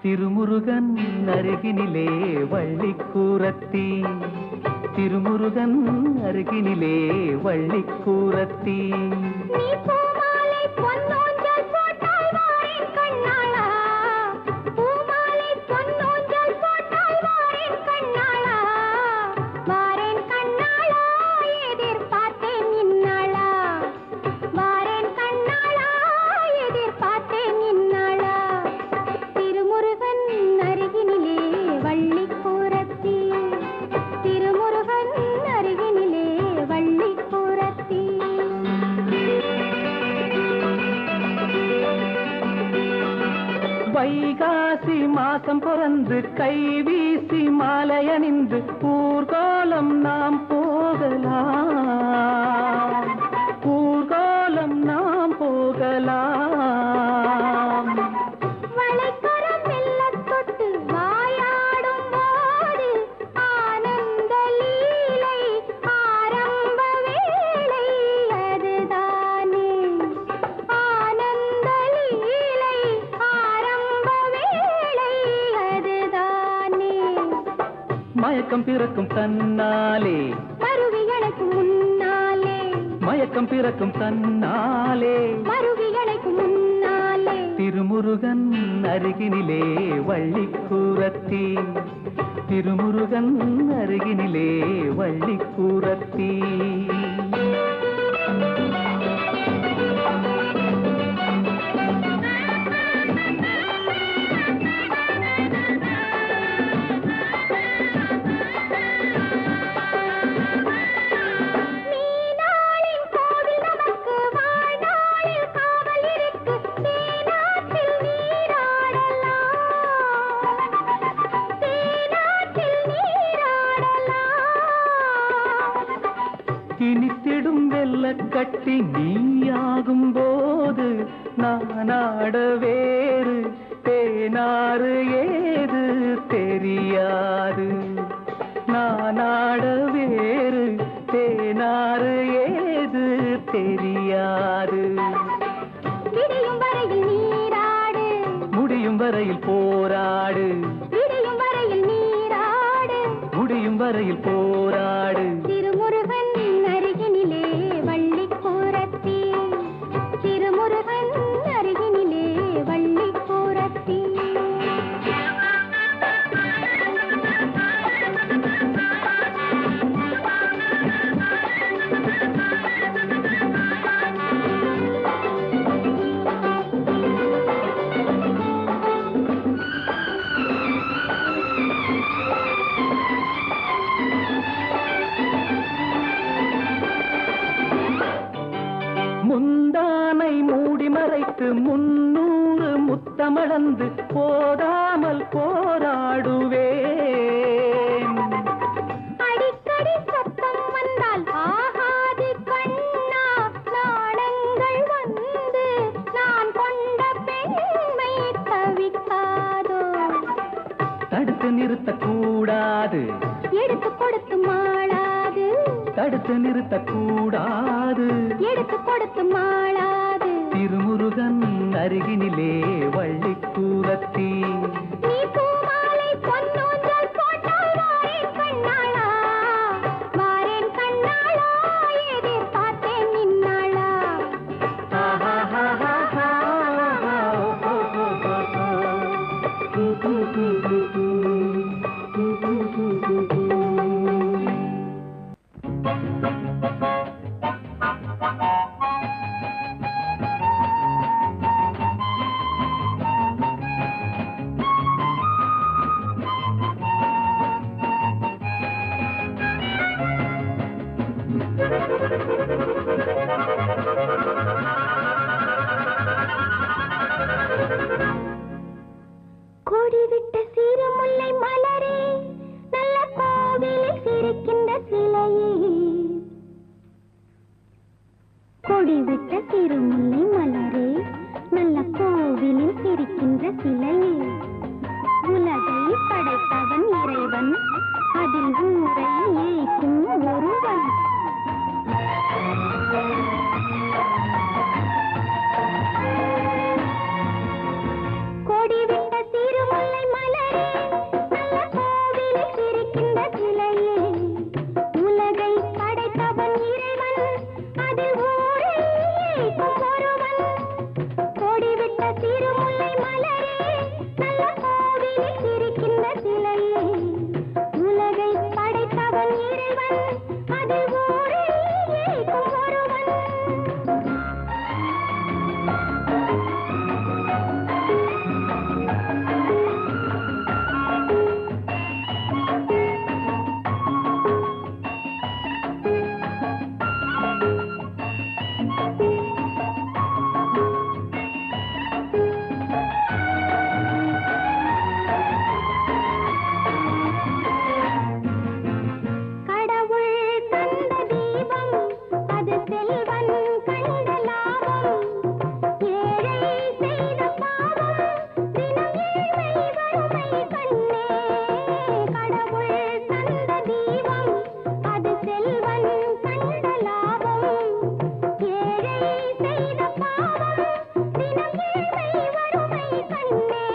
திருமுருகன் அருகினிலே வள்ளிக்கூரத்தி, திருமுருகன் அருகினிலே வள்ளிக்கூரத்தி. நீ பூமாலை பொன்னூஞ்சல் போட்டாய் வாரேன் கண்ணாளா, பூமாலை பொன்னூஞ்சல் போட்டாய் வாரேன் கண்ணாளா, வாரேன் கண்ணாளா எதிர்பார்த்தேன் இந்நாளா, வாரேன் கண்ணாளா எதிர்பார்த்தேன் இந்நாளா. திருமுருகன் அருகினிலே வள்ளிக்கூரத்தி, திருமுருகன் அருகினிலே வள்ளிக்கூரத்தி. வைகாசி மாசம் பிறந்து கை வீசி மாலை அணிந்து ஊர்கோலம் நாம் போகலாம், ஊர்கோலம் நாம் போகலாம். வளைக்கரம் மெல்லத் தொட்டு வாயாடும் போது ஆனந்த லீலை ஆரம்ப வேளை அதுதானே, ஆனந்த லீலை ஆரம்ப வேளை அதுதானே. மயக்கம் பிறக்கும் தன்னாலே, மருவி எனக்கு முன்னாலே, மயக்கம் பிறக்கும் தன்னாலே, மருவி எனக்கு முன்னாலே. திருமுருகன் அருகினிலே வள்ளிக்கூரத்தி, திருமுருகன் அருகினிலே வள்ளிக்கூரத்தி. மீனாளின் கோவில் நமக்கு வாழ்நாளில் காவல் இருக்கு, தேனாற்றில் நீராடலாம், தேனாற்றில் நீராடலாம். இனித்திடும் வெள்ளக்கட்டி நீயாகும் போது நானாட வேறு தேனாறு ஏது தெரியாது, நானாட வேறு தேனாறு ஏது தெரியாது. விடியும் வரையில் நீராடு, முடியும் வரையில் போராடு, விடியும் வரையில் நீராடு, முடியும் வரையில் போராடு. திருமுருகன் அருகினிலே வள்ளிக்கூரத்தி, திருமுருகன் அருகினிலே வள்ளிக்கூரத்தி. முந்தானை மூடி மறைத்து 300 முத்தமளந்து போதாமல் போராடுவேன். அடிக்கடி சத்தம் வந்தால் ஆகாது கண்ணா, நாணங்கள் வந்து நிறுத்தக்கூடாது, எடுத்து கொடுத்து மாளாது, தடுத்து நிறுத்தக்கூடாது, எடுத்து கொடுத்து மாளாது. திருமுருகன் அருகினிலே வள்ளிக்கூரத்தி, நீ பூமாலை பொன்னூஞ்சல் போட்டால் வாரேன் கண்ணாளா, வாரேன் கண்ணாளா, எதிர்பார்த்தேன் நின்னாளா. கொடிவிட்ட சிறுமுல்லை மலரே, நல்ல கோவிலில் சிரிக்கின்ற சிலையே. கொடிவிட்ட சிறுமுல்லை மலரே, நல்ல கோவிலில் சிரிக்கின்ற சிலையே. உலகை படைத்தவன் இறைவன், அதில் ஊரை ஏய்க்கும் ஒருவன். கொடிவிட்ட சிறுமுல்லை மலரே, நல்ல கோவிலில் சிரிக்கின்ற சிலையே. உலகை படைத்தவன் இறைவன், அதில் ஊரை ஏய்க்கும் ஒருவன். கொடிவிட்ட சிறுமுல்லை மலரே, நல்ல கோவிலில் சிரிக்கின்ற சிலையே. உலகை படைத்தவன் இறைவன், அதில் ஊரை ஏய்க்கும் ஒருவன். கடவுள் தந்த தீபம், அது செல்வன் கண்ட லாபம். ஏழை செய்த பாவம், தினம் ஏழ்மை வறுமை கண்ணே. கடவுள் தந்த தீபம், அது செல்வன் கண்ட லாபம். ஏழை செய்த பாவம், தினம் ஏழ்மை வறுமை கண்ணே.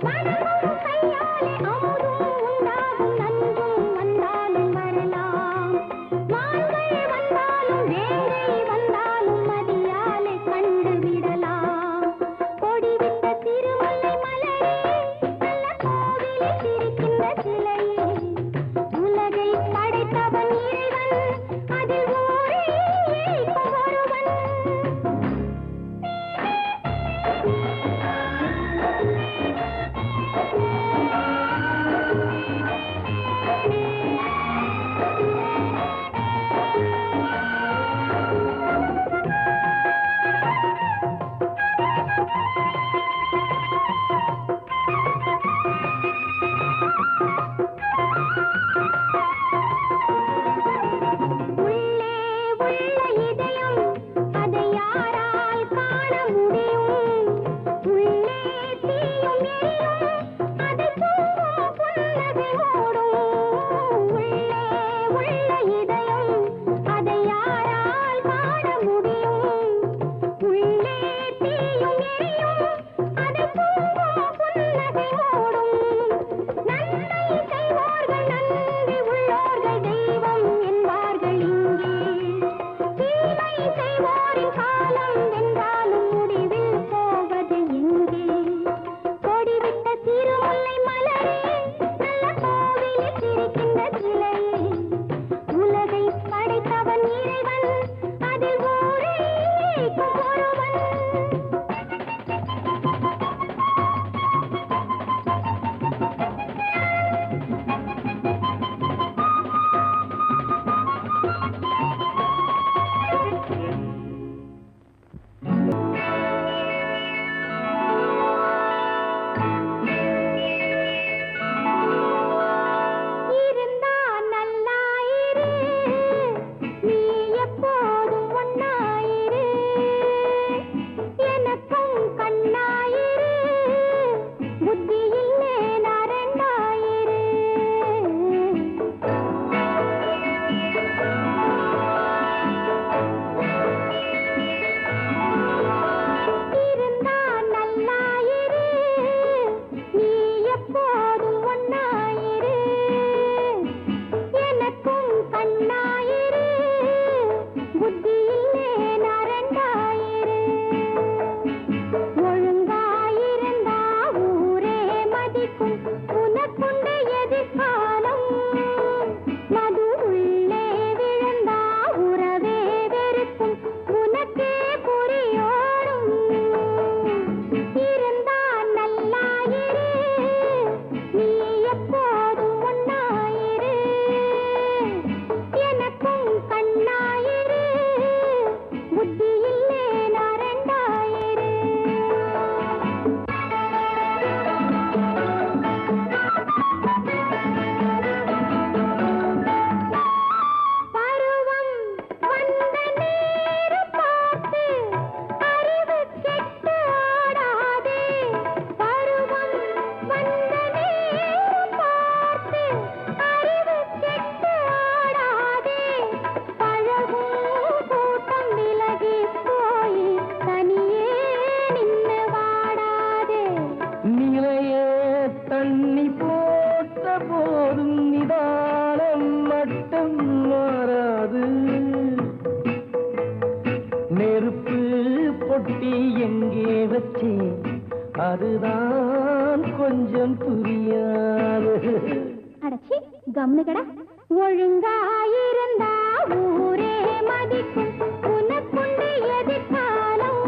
மனமும் கையாலே அமுதும் உண்டாகும், நன்றும் வந்தாலும் வரலாம். மான்கள் வந்தாலும் வேங்கை வந்தாலும் மதியாலே கண்டு விடலாம். கொடிவிட்ட சிறுமுல்லை மலரே, நல்ல கோவிலில் சிரிக்கின்ற சிலையே. உலகை படைத்தவன் இறைவன், அதில் ஊரை ஏய்க்கும் ஒருவன். உள்ளே உள்ள இதயம், அதை யாரால் காண முடியும்? உள்ளே தீயும் எரியும், அதை பொங்கும் புன்னகை மூடும். உள்ளே உள்ள இதயம், அதை யாரால் காண முடியும்? உள்ளே தீயும் எரியும், அதை பொங்கும் புன்னகை மூடும். நன்மை செய்வோர்கள் நன்றி உள்ளோர்கள் தெய்வம் என்பார்கள் இங்கே. தீமை செய்வோரின் காலம் வென்றாலும் முடிவில் போவது எங்கே? கொடிவிட்ட சிறுமுல்லை மலரே, நல்ல கோவிலில் சிரிக்கின்ற சிலையே. உலகை படைத்தவன் இறைவன், அதில் ஊரை ஏய்க்கும் ஒருவன். புத்தி இல்லே நான் ரெண்டாயிரு பருவம் வந்த நேரு பார்த்து அறிவு கெட்டு ஆடாதே பருவம் வந்த நேரு பார்த்து அறிவு கெட்டு ஆடாதே பழகும் கூட்டம் விலகி போய் தனியே நின்று வாடாதே நிலையே தண்ணி போட்ட போதும் நிதானம் மட்டும் மாறாது நெருப்பு பொட்டி எங்கே வச்சே அதுதான் கொஞ்சம் புரியாது அடச்சி கம்னுகடா ஒழுங்காயிருந்தா ஊரே மதிக்கும் உனக்குண்டு எதிர்காலம்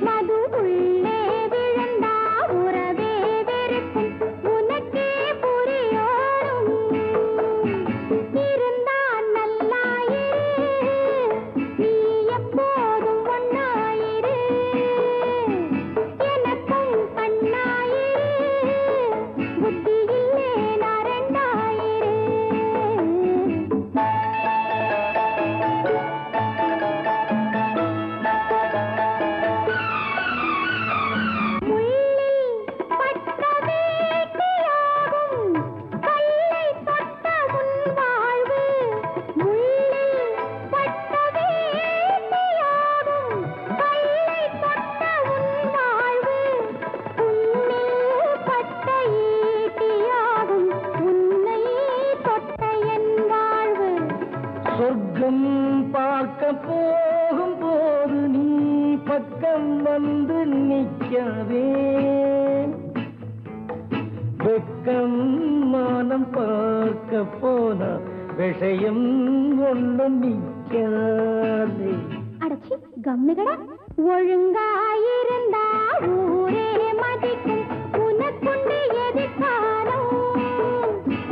மது உள்ளே விழுந்தா உறவே வெறுக்கும் உனக்கே புரியோடும் இருந்தா நல்லாயிரு நீ எப்போதும் ஒன்னாயிரு எனக்கும் கண்ணாயிரு புத்தி இல்லே நான் ரெண்டாயிரு முள்ளில் பட்ட வேட்டியாகும் கல்லை தொட்ட உன் வாழ்வு முள்ளில் பட்ட வேட்டியாகும் கல்லை தொட்ட உன் வாழ்வு புண்ணில் பட்ட ஈட்டியாகும் உன்னை தொட்ட என் வாழ்வு சொர்க்கம் பார்க்க போகும் போது நீ பக்கம் வந்து நிற்கவே வெக்கம் மானம் பார்க்க போனா விஷயம் ஒன்றும் நிற்காதே அடச்சி கம்னுகடா ஒழுங்காயிருந்தா ஊரே மதிக்கும் உனக்குண்டு எதிர்காலம்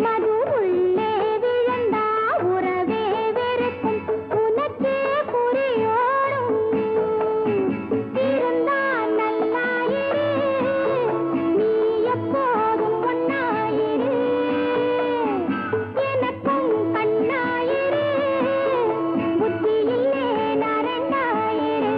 மது உள்ளே விழுந்தா உறவே வெறுக்கும் உனக்கே புரியோடும் இருந்தா நல்லாயிரு நீ எப்போதும் ஒன்னாயிரு எனக்கும் கண்ணாயிரு புத்தி இல்லே நான் ரெண்டாயிரு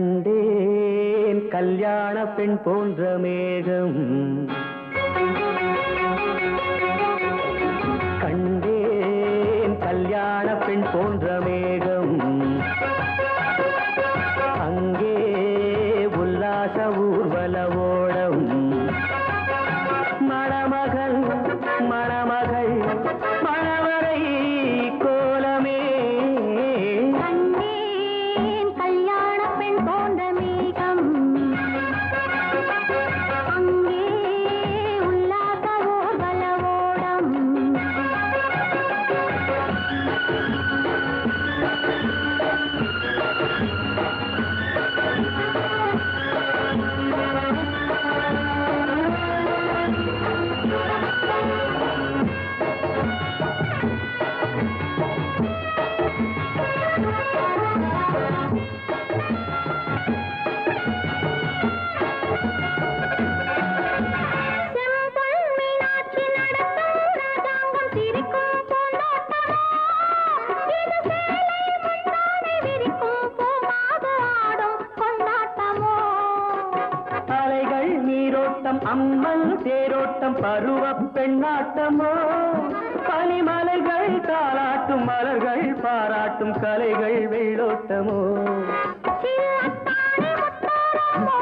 கண்டேன் கல்யாண பெண் போன்ற மேகம் கண்டேன் கல்யாண பெண் போன்ற மேகம் அங்கே உல்லாச ஊர்வல ஓடம் மணமகள் மணமகள் மணவரை கோலமே கண்டேன் கல்யாண பெண் போன்ற மேகம் அங்கே உல்லாச ஊர்வல ஓடம் செம்பொன் மீனாட்சி நடத்தும் ராஜாங்கம் சிரிக்கும் பூந்தோட்டமோ இது சேலை முந்தானை விரிக்கும் பூமாது ஆடும் கொண்டாட்டமோ அலைகள் நீரோட்டம் அம்மன் தேரோட்டம் பருவ பெண்ணாட்டமோ பனிமலைகள் தாளாட்டும் மலர்கள் பாராட்டும் கலைகள் வெள்ளோட்டமோ சிறு அத்தாணி முத்தாரமோ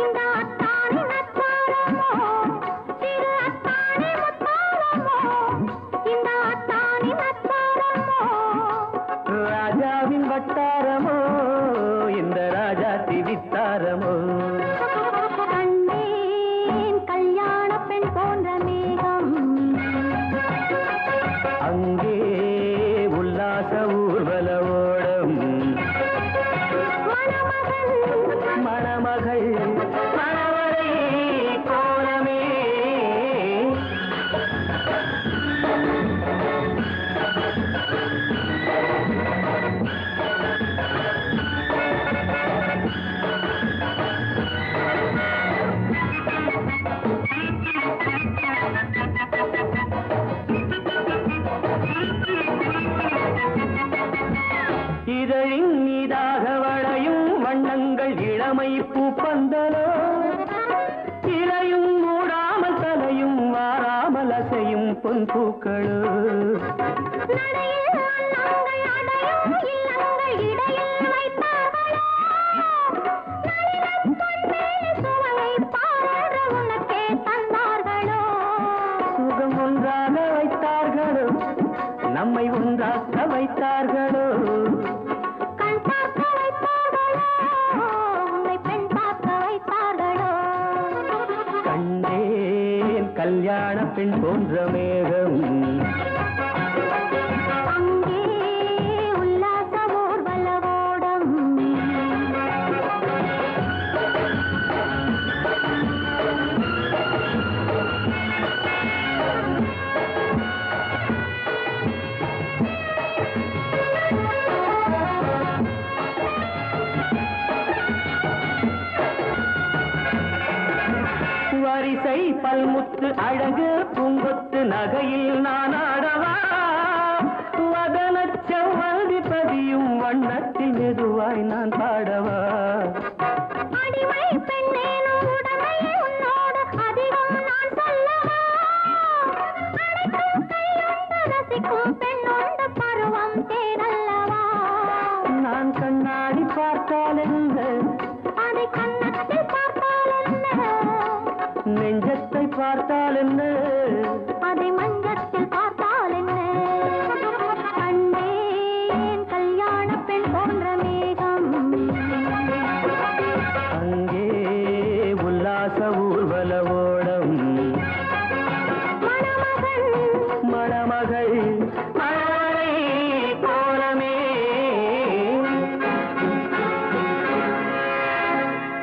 இந்த அத்தாணி நச்சாரமோ சிறு அத்தாணி முத்தாரமோ இந்த அத்தாணி நச்சாரமோ ராஜாவின் வட்டாரமோ இந்த ராஜாத்தி வித்தாரமோ கண்டேன் பொன் பூக்களோ நடையில் அன்னங்கள் அடையும் இல்லங்கள் இடையில் வைத்தார்களோ நளினப் பொன்மேனி சுவையை பார உனக்கே தந்தார்களோ சுகம் ஒன்றாக வைத்தார்களோ நம்மை ஒன்றாக்க வைத்தார்களோ கண் பார்க்க வைத்தார்களோ உன்னை பெண் பார்க்க வைத்தார்களோ கண்டேன் கல்யாண பெண் போன்ற மேகம் அங்கே உல்லாச ஊர்வலவோடம் வரிசை பல்முத்து அழகு பூங்கொத்து நகையில் நான் ஆடவா வதனச் செவ்வந்தி பதியும் வண்ணத்தில் மெதுவாய் நான் பாடவா அடிமை பெண்ணேனும் உடமை உன்னோடு அதிகம் நான் சொல்லவா அனைத்தும் கையுண்டு ரசிக்கும் பெண்ணுண்டு பருவம் தேனல்லவா நான் கண்ணாடி பார்த்தால் என்ன அதை கண்ணத்தில் பார்த்தால் என்ன நெஞ்சத்தை பார்த்தால் என்ன அதை மஞ்சள்